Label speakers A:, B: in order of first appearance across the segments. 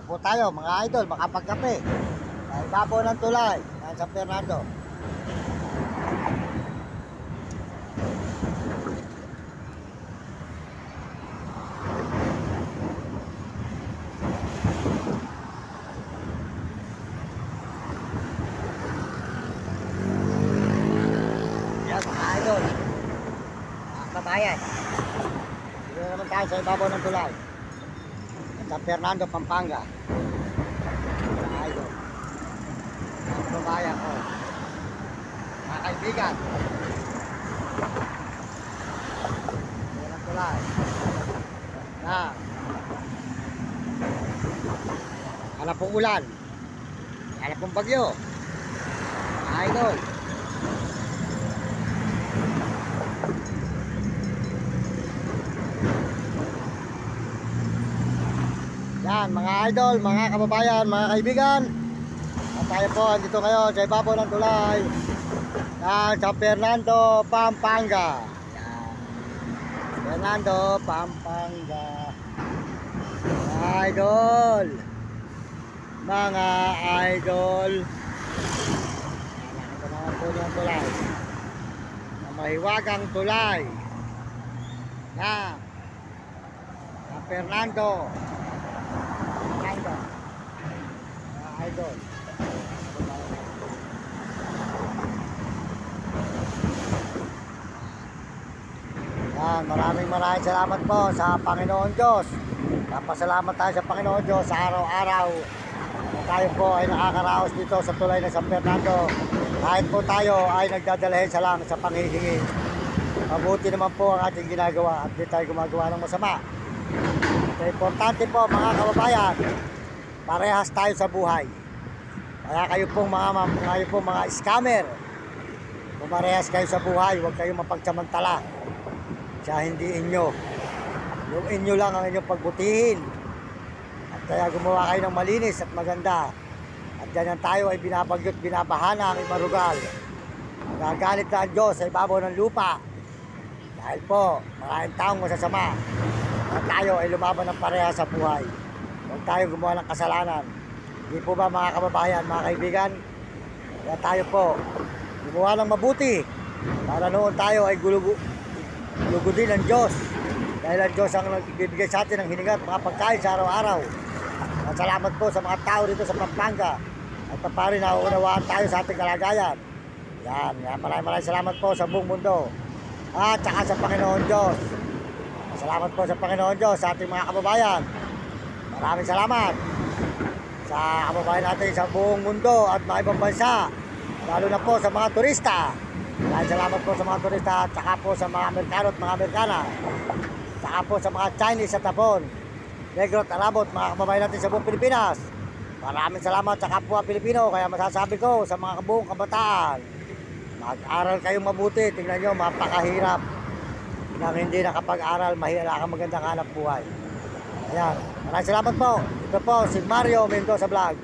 A: po tayo mga idol, makapagkape. Sa ibabaw ng tulay ng San Fernando. Yan mga idol, mga kabayan. Dito naman tayo sa ibabaw ng tulay ng San Fernando, Pampanga. Mga idol, mga kabayan ko, mga kaibigan. Dito ng tulay na hanap pong ulan, hanap pong bagyo. Mga idol, yan mga idol, mga kababayan, mga kaibigan. At tayo po, andito ngayon sa ibabaw ng tulay ng San Fernando, Pampanga. Yan. Fernando, Pampanga. Mga idol, mga idol. Ito naman po yung tulay, ang mahiwagang tulay na San Fernando, mga idol. Yan, maraming salamat po sa Panginoon Diyos. Napasalamat tayo sa Panginoon Diyos sa araw-araw na tayo po ay nakakaraos dito sa tulay ng San Fernando. Kahit po tayo ay nagdadalahin lang sa panghihingi, mabuti naman po ang ating ginagawa at di tayo gumagawa ng masama. Kaya importante po mga kababayan, parehas tayo sa buhay. Kaya kayo pong mga scammer, pumarehas kayo sa buhay, huwag kayong mapagsamantala sa hindi inyo. Yung inyo lang ang inyong pagbutihin. At kaya gumawa kayo ng malinis at maganda. At ganyan tayo ay binabagyot, binabahana ang imarugal. Nagagalit na ang Diyos sa ibabaw ng lupa. Dahil po, maraming taong masasama. At tayo ay lumaban ng pareha sa buhay. Huwag tayo gumawa ng kasalanan. Hindi po ba mga kababayan, mga kaibigan? Kaya tayo po, gumawa ng mabuti para noon tayo ay gulugudin ng Diyos. Dahil ang Diyos ang nagbibigay sa atin ng hininga at mga pagkain sa araw-araw. At salamat po sa mga tao dito sa Pampanga. At pa rin nauunawaan tayo sa ating kalagayan. Yan, maraming salamat po sa buong mundo. At saka sa Panginoon Diyos. Salamat po sa Panginoon Diyos sa ating mga kababayan. Maraming salamat sa kababayan natin sa buong mundo at mga ibang bansa. Lalo na po sa mga turista. Maraming salamat po sa mga turista at saka po sa mga Amerikano at mga Amerikana. Saka po sa mga Chinese at Japon, Negro at Arabot, mga kababayan natin sa buong Pilipinas. Maraming salamat sa kapwa Pilipino. Kaya masasabi ko sa mga buong kabataan, mag-aral kayong mabuti. Tingnan nyo, mapakahirap nang hindi nakapag-aral, mahirap kang magandang hanap buhay. Ayan, maraming salamat po. Ito po si Mario Mendoza Vlog.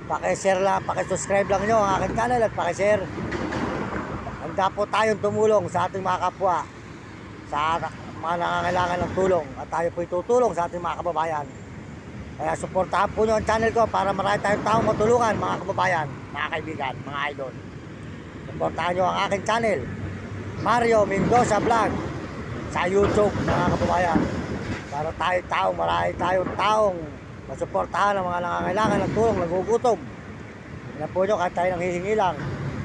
A: Paki-share lang, paki-subscribe lang nyo ang aking channel at paki-share. Handa po tayong tumulong sa ating mga kapwa, sa mga nangangailangan ng tulong, at tayo po itutulong sa ating mga kababayan. Kaya suportahan po nyo ang channel ko para marami tayong taong matulungan, mga kababayan, mga kaibigan, mga idol. Suportahan nyo ang aking channel, Mario Mendoza Vlog, sa YouTube, mga kababayan, para marami tayong taong masuportahan ang mga nangangailangan ng tulong, nagugutom. Yan po nyo, kahit tayo nang hihingi lang,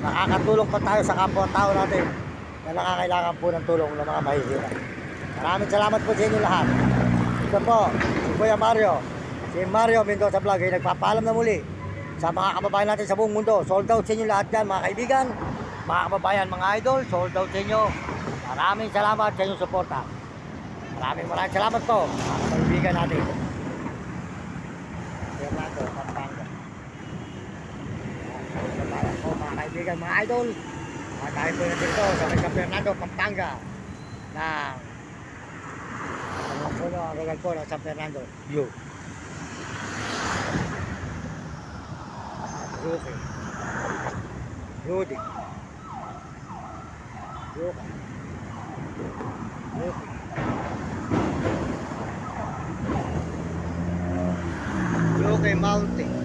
A: nakakatulong pa tayo sa kapwa-tao natin na nangangailangan po ng tulong ng mga mahihirap. Maraming salamat po sa inyo lahat. Ito po, si Kuya Mario, si Mario Mendoza Vlog ay nagpapaalam na muli sa mga kababayan natin sa buong mundo. Sold out sa inyo lahat yan, mga kaibigan, mga kababayan, mga idol. Sold out sa inyo. Maraming salamat sa inyong suporta. Maraming salamat po, mga kaibigan natin. Fernando, Pampanga. Mga kaibigan, mga idol, tayo po na dito sa San Fernando, Pampanga na ang regal po ng San Fernando view. Rudy Padre Maute.